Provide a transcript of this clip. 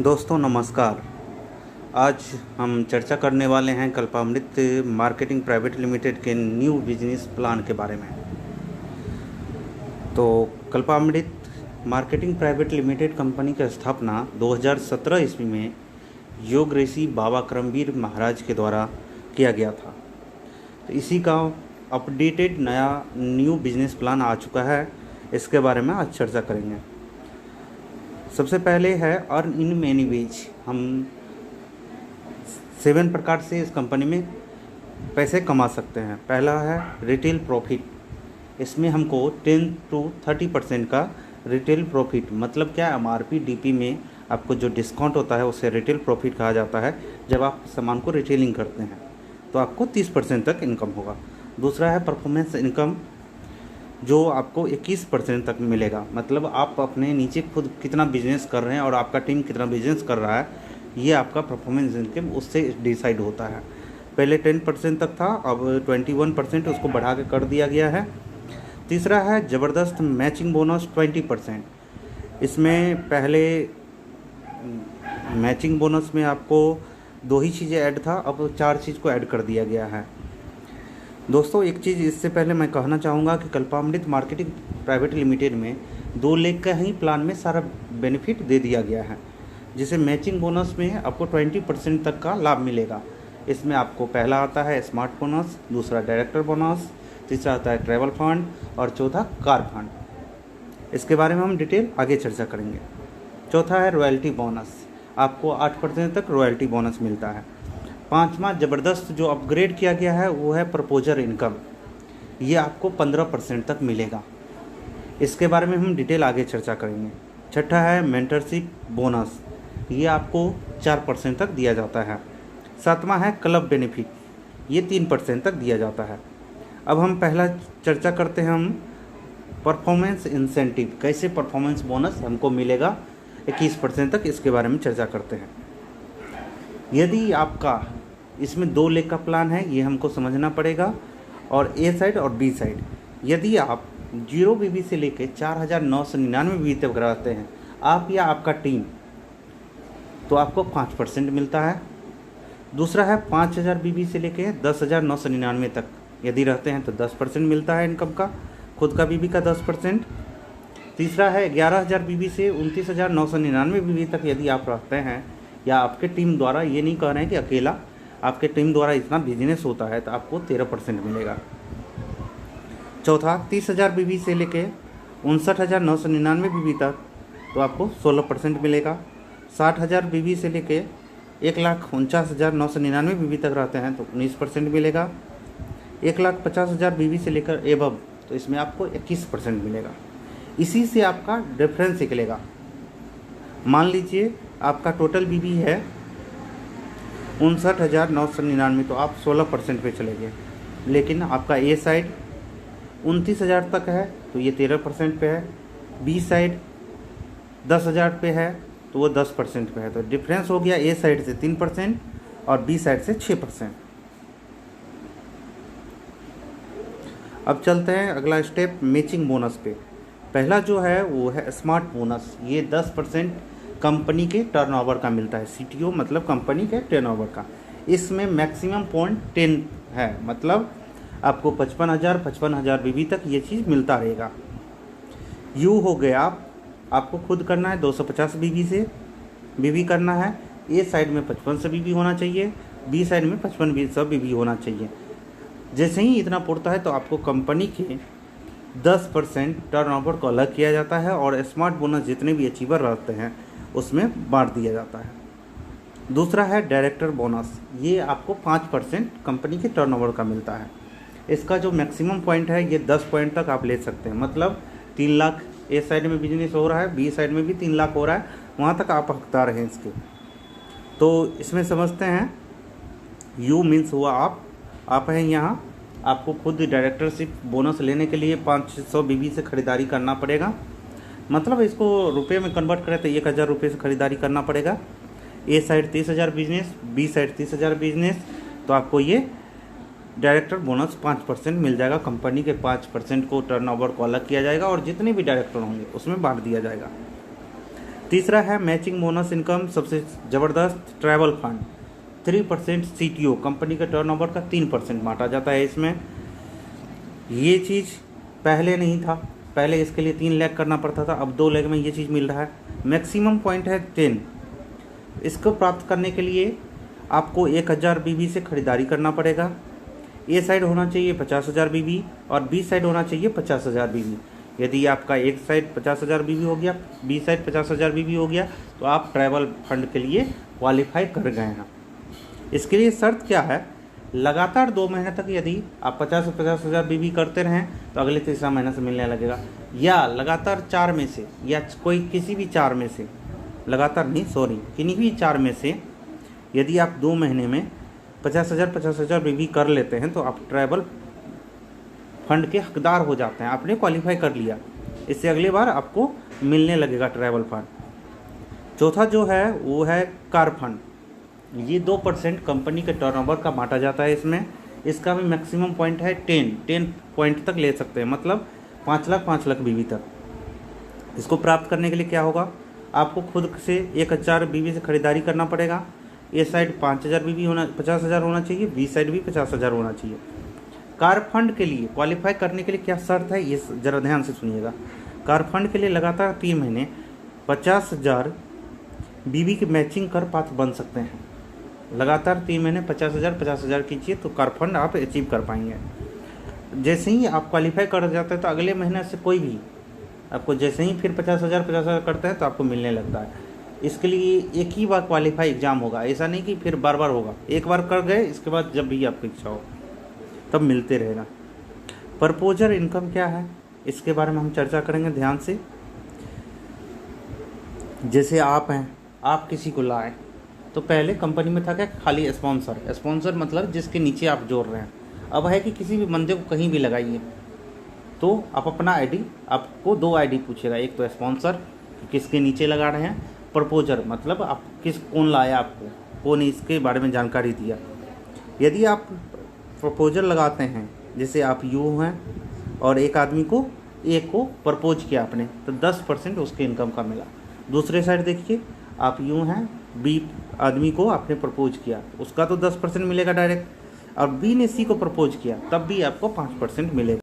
दोस्तों नमस्कार। आज हम चर्चा करने वाले हैं कल्पामृत मार्केटिंग प्राइवेट लिमिटेड के न्यू बिजनेस प्लान के बारे में। तो कल्पामृत मार्केटिंग प्राइवेट लिमिटेड कंपनी की स्थापना 2017 ईस्वी में योग ऋषि बाबा करमवीर महाराज के द्वारा किया गया था। तो इसी का अपडेटेड नया न्यू बिजनेस प्लान आ चुका है, इसके बारे में आज चर्चा करेंगे। सबसे पहले है अर्न इन मैनी वेज। हम 7 प्रकार से इस कंपनी में पैसे कमा सकते हैं। पहला है रिटेल प्रॉफिट। इसमें हमको 10 to 30% का रिटेल प्रॉफिट, मतलब क्या, MRP DP में आपको जो डिस्काउंट होता है उसे रिटेल प्रॉफिट कहा जाता है। जब आप सामान को रिटेलिंग करते हैं तो आपको 30% तक इनकम होगा। दूसरा है परफॉर्मेंस इनकम, जो आपको 21% तक मिलेगा। मतलब आप अपने नीचे खुद कितना बिजनेस कर रहे हैं और आपका टीम कितना बिजनेस कर रहा है, ये आपका परफॉर्मेंस इनकम उससे डिसाइड होता है। पहले 10% तक था, अब 21% उसको बढ़ा के कर दिया गया है। तीसरा है ज़बरदस्त मैचिंग बोनस 20%। इसमें पहले मैचिंग बोनस में आपको 2 ही चीज़ें ऐड था, अब 4 चीज़ को ऐड कर दिया गया है। दोस्तों एक चीज़ इससे पहले मैं कहना चाहूँगा कि कल्पामृत मार्केटिंग प्राइवेट लिमिटेड में 2 लाख का ही प्लान में सारा बेनिफिट दे दिया गया है, जिसे मैचिंग बोनस में आपको 20% तक का लाभ मिलेगा। इसमें आपको पहला आता है स्मार्ट बोनस, दूसरा डायरेक्टर बोनस, तीसरा आता है ट्रैवल फंड और चौथा कार फंड। इसके बारे में हम डिटेल आगे चर्चा करेंगे। चौथा है रॉयल्टी बोनस, आपको 8% तक रॉयल्टी बोनस मिलता है। पांचवा ज़बरदस्त जो अपग्रेड किया गया है वो है प्रपोजर इनकम, ये आपको 15% तक मिलेगा। इसके बारे में हम डिटेल आगे चर्चा करेंगे। छठा है मेंटरशिप बोनस, ये आपको 4% तक दिया जाता है। सातवां है क्लब बेनिफिट, ये 3% तक दिया जाता है। अब हम पहला चर्चा करते हैं हम परफॉर्मेंस इंसेंटिव, कैसे परफॉर्मेंस बोनस हमको मिलेगा 21% तक, इसके बारे में चर्चा करते हैं। यदि आपका इसमें 2 लाख का प्लान है, ये हमको समझना पड़ेगा, और ए साइड और बी साइड। यदि आप 0 BB से लेकर 4,999 BB तक कराते हैं, आप या आपका टीम, तो आपको 5% मिलता है। दूसरा है 5,000 BB से लेकर 10,999 तक यदि रहते हैं तो 10% मिलता है इनकम का, खुद का BB का 10%। तीसरा है 11,000 BB से 29,999 BB तक यदि आप रहते हैं, या आपके टीम द्वारा, ये नहीं कह रहे हैं कि अकेला, आपके टीम द्वारा इतना बिजनेस होता है तो आपको 13% मिलेगा। चौथा 30,000 BB से लेके 59,999 BB तक तो आपको 16% मिलेगा। 60,000 BB से लेके 1,49,999 BB तक रहते हैं तो 19% मिलेगा। 1,50,000 BB से लेकर एबव तो इसमें आपको 21% मिलेगा। इसी से आपका डिफरेंस निकलेगा। मान लीजिए आपका टोटल BB है 59,999, तो आप 16% पे चले गए। लेकिन आपका ए साइड 29,000 तक है तो ये 13% पे है, बी साइड 10,000 पे है तो वो 10% पे है। तो डिफरेंस हो गया ए साइड से 3% और बी साइड से 6%। अब चलते हैं अगला स्टेप मैचिंग बोनस पे। पहला जो है वो है स्मार्ट बोनस, ये 10% कंपनी के टर्नओवर का मिलता है। CTO मतलब कंपनी के टर्नओवर का। इसमें मैक्सिमम पॉइंट 10 है, मतलब आपको 55,000 BB तक ये चीज़ मिलता रहेगा। यू हो गया, आपको खुद करना है 250 BB से BB करना है। ए साइड में 55 BB होना चाहिए, बी साइड में 55 BB होना चाहिए। जैसे ही इतना पड़ता है तो आपको कंपनी के 10% टर्नओवर को अलग किया जाता है और स्मार्ट बोनस जितने भी अचीवर रहते हैं उसमें बांट दिया जाता है। दूसरा है डायरेक्टर बोनस, ये आपको 5% कंपनी के टर्नओवर का मिलता है। इसका जो मैक्सिमम पॉइंट है ये 10 पॉइंट तक आप ले सकते हैं, मतलब 3 लाख ए साइड में बिजनेस हो रहा है, बी साइड में भी 3 लाख हो रहा है, वहाँ तक आप हकदार हैं इसके। तो इसमें समझते हैं, यू मीन्स हुआ आप हैं यहाँ, आपको खुद डायरेक्टरशिप बोनस लेने के लिए 500 BB से ख़रीदारी करना पड़ेगा। मतलब इसको रुपये में कन्वर्ट करें तो 1,000 रुपये से ख़रीदारी करना पड़ेगा। A side 30,000 business, B side 30,000 business, तो आपको ये डायरेक्टर बोनस 5% मिल जाएगा। कंपनी के 5% को टर्नओवर को अलग किया जाएगा और जितने भी डायरेक्टर होंगे उसमें बांट दिया जाएगा। तीसरा है मैचिंग बोनस इनकम, सबसे ज़बरदस्त ट्रैवल फंड 3% CTO, कंपनी के टर्नओवर का 3% बांटा जाता है इसमें। ये चीज़ पहले नहीं था, पहले इसके लिए 3 लाख करना पड़ता था, अब 2 लाख में ये चीज़ मिल रहा है। मैक्सिमम पॉइंट है 10। इसको प्राप्त करने के लिए आपको 1000 BB से ख़रीदारी करना पड़ेगा। ए साइड होना चाहिए 50,000 BB और बी साइड होना चाहिए 50,000 BB। यदि आपका एक साइड 50,000 BB हो गया, बी साइड 50,000 BB हो गया, तो आप ट्रैवल फंड के लिए क्वालिफाई कर गए हैं। इसके लिए शर्त क्या है, लगातार 2 महीने तक यदि आप 50,000 BB करते रहें तो अगले तीसरा महीना से मिलने लगेगा, या लगातार 4 में से, या कोई किसी भी 4 में से, लगातार नहीं सॉरी किन्हीं भी 4 में से यदि आप 2 महीने में 50,000 BB कर लेते हैं तो आप ट्रैवल फंड के हकदार हो जाते हैं, आपने क्वालिफाई कर लिया। इससे अगली बार आपको मिलने लगेगा ट्रैवल फंड। चौथा जो है वो है कार फंड। ये 2% कंपनी के टर्नओवर का बांटा जाता है इसमें। इसका भी मैक्सिमम पॉइंट है 10 पॉइंट तक ले सकते हैं, मतलब 5 लाख BB तक। इसको प्राप्त करने के लिए क्या होगा, आपको खुद से 1000 BB से ख़रीदारी करना पड़ेगा। ए साइड 50,000 BB होना 50,000 होना चाहिए, बी साइड भी 50,000 होना चाहिए। कार फंड के लिए क्वालिफाई करने के लिए क्या शर्त है, ये ज़रा ध्यान से सुनिएगा। कार फंड के लिए लगातार 3 महीने 50,000 BB की मैचिंग कर पात्र बन सकते हैं। लगातार 3 महीने 50,000 कीजिए तो कार फंड आप अचीव कर पाएंगे। जैसे ही आप क्वालिफाई कर जाते हैं तो अगले महीने से कोई भी आपको जैसे ही फिर 50,000 करते हैं तो आपको मिलने लगता है। इसके लिए एक ही बार क्वालिफाई एग्ज़ाम होगा, ऐसा नहीं कि फिर बार बार होगा। एक बार कर गए, इसके बाद जब भी आपकी इच्छा हो तब मिलते रहेगा। प्रपोजर इनकम क्या है, इसके बारे में हम चर्चा करेंगे ध्यान से। जैसे आप हैं, आप किसी को लाए तो पहले कंपनी में था क्या, खाली स्पॉन्सर मतलब जिसके नीचे आप जोड़ रहे हैं। अब है कि किसी भी बंदे को कहीं भी लगाइए तो आप अपना आईडी, आपको 2 आईडी पूछेगा, एक तो स्पॉन्सर किसके नीचे लगा रहे हैं, प्रपोजर मतलब आप कौन लाया आपको, कौन इसके बारे में जानकारी दिया। यदि आप प्रपोजर लगाते हैं, जैसे आप यू हैं और एक आदमी को ए को प्रपोज किया आपने, तो 10% उसके इनकम का मिला। दूसरे साइड देखिए, आप यू हैं, बी आदमी को आपने प्रपोज किया, उसका तो 10% मिलेगा डायरेक्ट, और बी ने सी को प्रपोज किया तब भी आपको 5% मिलेगा।